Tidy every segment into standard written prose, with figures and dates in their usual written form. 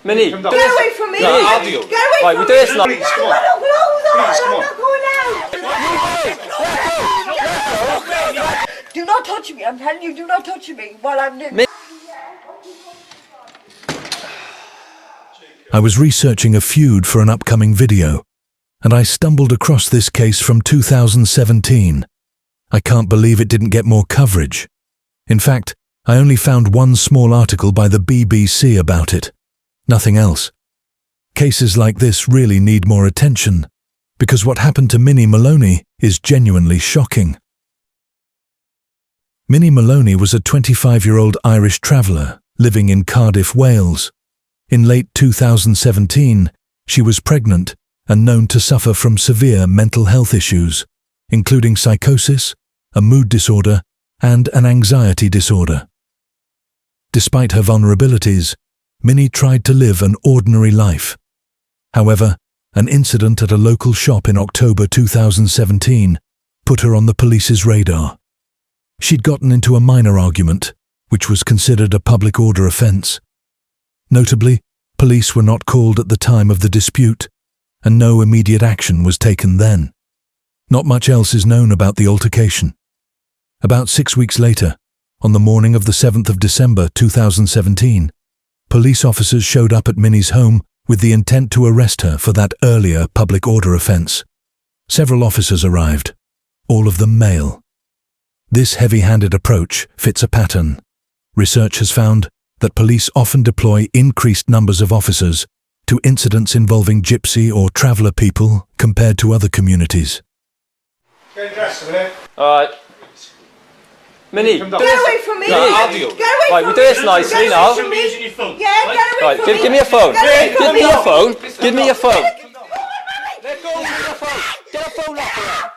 Minnie, Get away from me! No, I'll deal. Get away right, from we do this now. Please, come on. Please, come on. Do not touch me. I'm telling you, do not touch me while I'm doing. I was researching a feud for an upcoming video, and I stumbled across this case from 2017. I can't believe it didn't get more coverage. In fact, I only found one small article by the BBC about it. Nothing else. Cases like this really need more attention, because what happened to Minnie Moloney is genuinely shocking. Minnie Moloney was a 25-year-old Irish traveller living in Cardiff, Wales. In late 2017, she was pregnant and known to suffer from severe mental health issues, including psychosis, a mood disorder, and an anxiety disorder. Despite her vulnerabilities, Minnie tried to live an ordinary life. However, an incident at a local shop in October 2017 put her on the police's radar. She'd gotten into a minor argument, which was considered a public order offence. Notably, police were not called at the time of the dispute, and no immediate action was taken then. Not much else is known about the altercation. About 6 weeks later, on the morning of the 7th of December 2017, police officers showed up at Minnie's home with the intent to arrest her for that earlier public order offence. Several officers arrived, all of them male. This heavy-handed approach fits a pattern. Research has found that police often deploy increased numbers of officers to incidents involving gypsy or traveller people compared to other communities. Get dressed a minute. Alright. Minnie, Get away from me! No, I'll Get deal. away Right, from we do this nicely now. Yeah, get away Right, from me! give me your phone. Give me your phone. Give me your phone. Let go of your phone! Get a phone off her.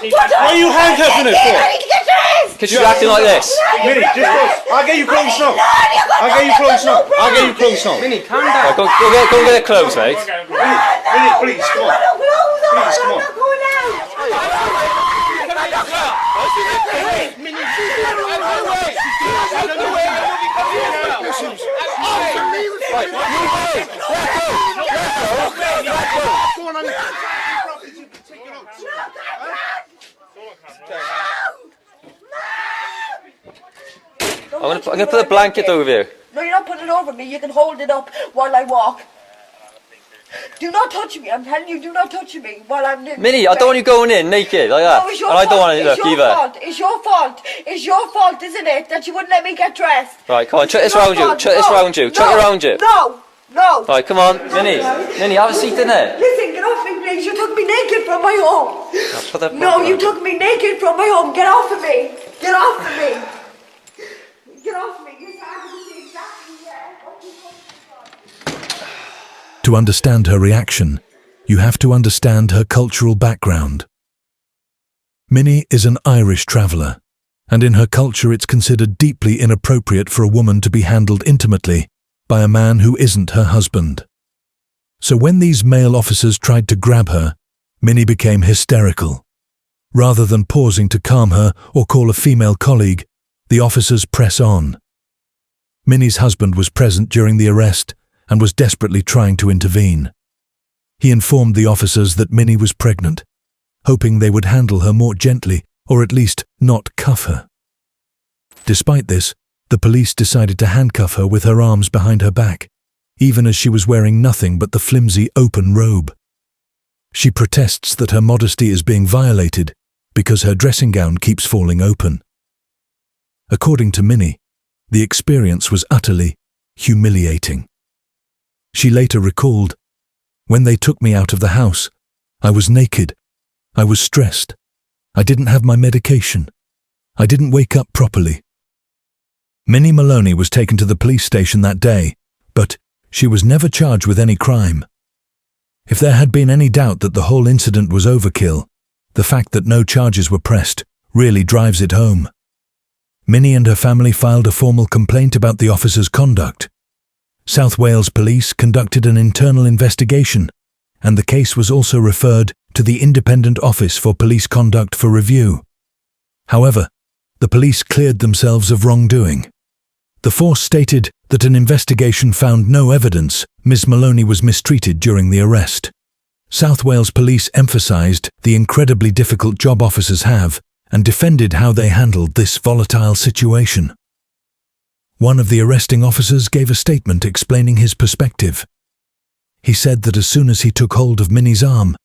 What are you handcuffing her for? I need to get dressed! Because you're acting like this. Minnie, just go. I'll get you clothes now. I'll get you clothes now. I'll get you clothes now. Minnie, calm down. Right, go get their clothes, mate. Minnie, please, come on. Please, come on. I'm gonna put a blanket over you. No, you're not putting it over me. You can hold it up while I walk. Do not touch me. I'm telling you, do not touch me while I'm doing. Minnie, I don't want you going in naked like that. No, it's your And I don't fault. want to look either. It's your fault. It's your fault, isn't it, that you wouldn't let me get dressed? Right, come on, chuck this It's your round you. fault. Chuck this round you. Chuck it round you. No. Right, come on, Minnie. Minnie, have a seat in there. Listen, get off me, please. You took me naked from my home. Put that No, back you on. took me naked from my home. Get off of me. Get off of me. Get off of me. Yes, I can see exactly what you're going for. To understand her reaction, you have to understand her cultural background. Minnie is an Irish traveller, and in her culture it's considered deeply inappropriate for a woman to be handled intimately by a man who isn't her husband. So when these male officers tried to grab her, Minnie became hysterical. Rather than pausing to calm her or call a female colleague, the officers press on. Minnie's husband was present during the arrest and was desperately trying to intervene. He informed the officers that Minnie was pregnant, hoping they would handle her more gently or at least not cuff her. Despite this, the police decided to handcuff her with her arms behind her back, even as she was wearing nothing but the flimsy open robe. She protests that her modesty is being violated because her dressing gown keeps falling open. According to Minnie, the experience was utterly humiliating. She later recalled, "When they took me out of the house, I was naked. I was stressed. I didn't have my medication. I didn't wake up properly." Minnie Moloney was taken to the police station that day, but she was never charged with any crime. If there had been any doubt that the whole incident was overkill, the fact that no charges were pressed really drives it home. Minnie and her family filed a formal complaint about the officer's conduct. South Wales Police conducted an internal investigation, and the case was also referred to the Independent Office for Police Conduct for review. However, the police cleared themselves of wrongdoing. The force stated that an investigation found no evidence Ms. Moloney was mistreated during the arrest. South Wales Police emphasised the incredibly difficult job officers have and defended how they handled this volatile situation. One of the arresting officers gave a statement explaining his perspective. He said that as soon as he took hold of Minnie's arm,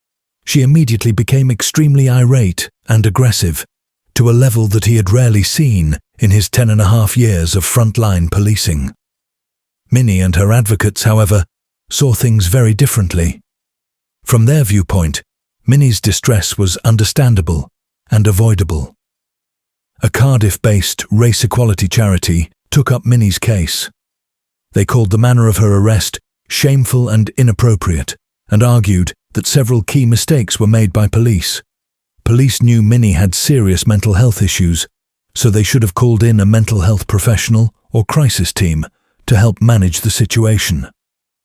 she immediately became extremely irate and aggressive, to a level that he had rarely seen in his 10.5 years of frontline policing. Minnie and her advocates, however, saw things very differently. From their viewpoint, Minnie's distress was understandable and avoidable. A Cardiff-based race equality charity took up Minnie's case. They called the manner of her arrest shameful and inappropriate and argued that several key mistakes were made by police. Police knew Minnie had serious mental health issues, so they should have called in a mental health professional or crisis team to help manage the situation.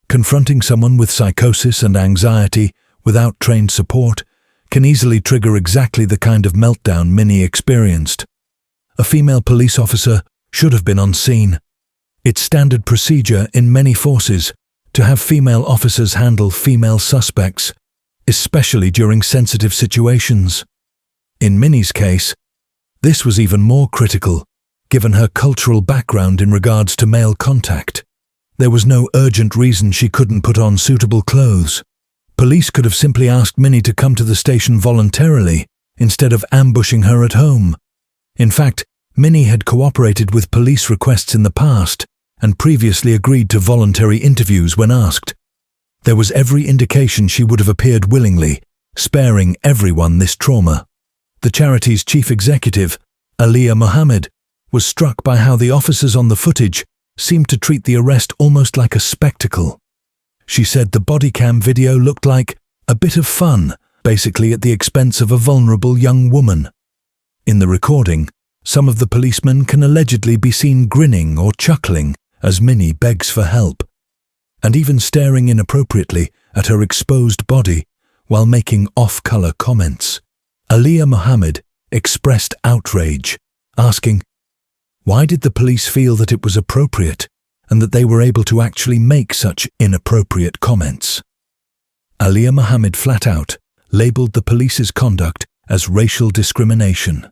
Confronting someone with psychosis and anxiety without trained support can easily trigger exactly the kind of meltdown Minnie experienced. A female police officer should have been on scene. It's standard procedure in many forces to have female officers handle female suspects, especially during sensitive situations. In Minnie's case, this was even more critical, given her cultural background in regards to male contact. There was no urgent reason she couldn't put on suitable clothes. Police could have simply asked Minnie to come to the station voluntarily, instead of ambushing her at home. In fact, Minnie had cooperated with police requests in the past and previously agreed to voluntary interviews when asked. There was every indication she would have appeared willingly, sparing everyone this trauma. The charity's chief executive, Aliyah Mohammed, was struck by how the officers on the footage seemed to treat the arrest almost like a spectacle. She said the Bodycam video looked like a bit of fun, basically at the expense of a vulnerable young woman. In the recording, some of the policemen can allegedly be seen grinning or chuckling as Minnie begs for help, and even staring inappropriately at her exposed body while making off-color comments. Aliyah Mohammed expressed outrage, asking, why did the police feel that it was appropriate and that they were able to actually make such inappropriate comments? Aliyah Mohammed flat out labelled the police's conduct as racial discrimination.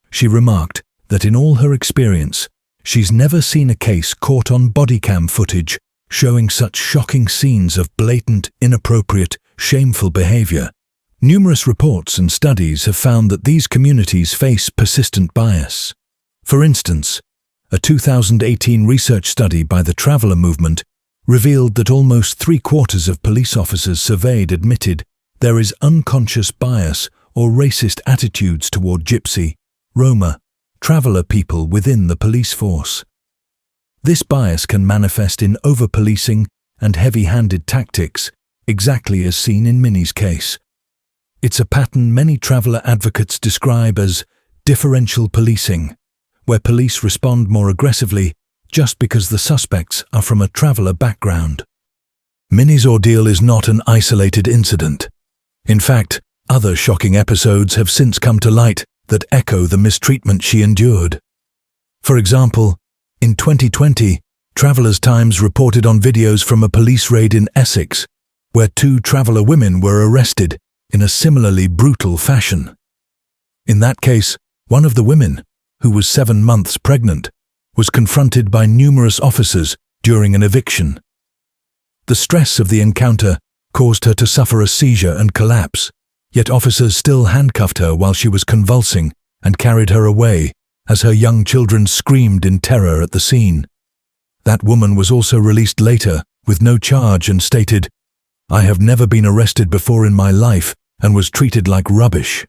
She remarked that in all her experience, she's never seen a case caught on bodycam footage showing such shocking scenes of blatant, inappropriate, shameful behaviour. Numerous reports and studies have found that these communities face persistent bias. For instance, a 2018 research study by the Traveller Movement revealed that almost 3/4 of police officers surveyed admitted there is unconscious bias or racist attitudes toward Gypsy, Roma, traveller people within the police force. This bias can manifest in over-policing and heavy-handed tactics, exactly as seen in Minnie's case. It's a pattern many traveller advocates describe as differential policing, where police respond more aggressively just because the suspects are from a traveller background. Minnie's ordeal is not an isolated incident. In fact, other shocking episodes have since come to light that echo the mistreatment she endured. For example, in 2020, Traveller's Times reported on videos from a police raid in Essex, where 2 traveller women were arrested in a similarly brutal fashion. In that case, one of the women, who was 7 months pregnant, was confronted by numerous officers during an eviction. The stress of the encounter caused her to suffer a seizure and collapse, yet officers still handcuffed her while she was convulsing and carried her away as her young children screamed in terror at the scene. That woman was also released later with no charge and stated, "I have never been arrested before in my life and was treated like rubbish.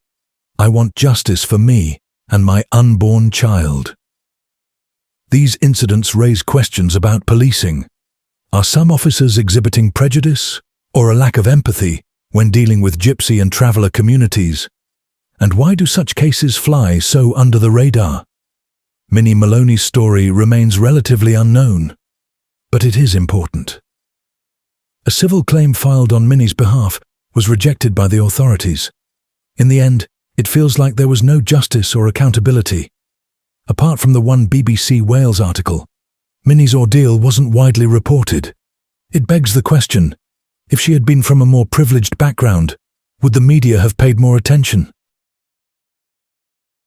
I want justice for me and my unborn child." These incidents raise questions about policing. Are some officers exhibiting prejudice or a lack of empathy when dealing with Gypsy and traveller communities? And why do such cases fly so under the radar? Minnie Moloney's story remains relatively unknown, but it is important. A civil claim filed on Minnie's behalf was rejected by the authorities. In the end, It feels like there was no justice or accountability. Apart from the one BBC Wales article, Minnie's ordeal wasn't widely reported. It begs the question, if she had been from a more privileged background, would the media have paid more attention?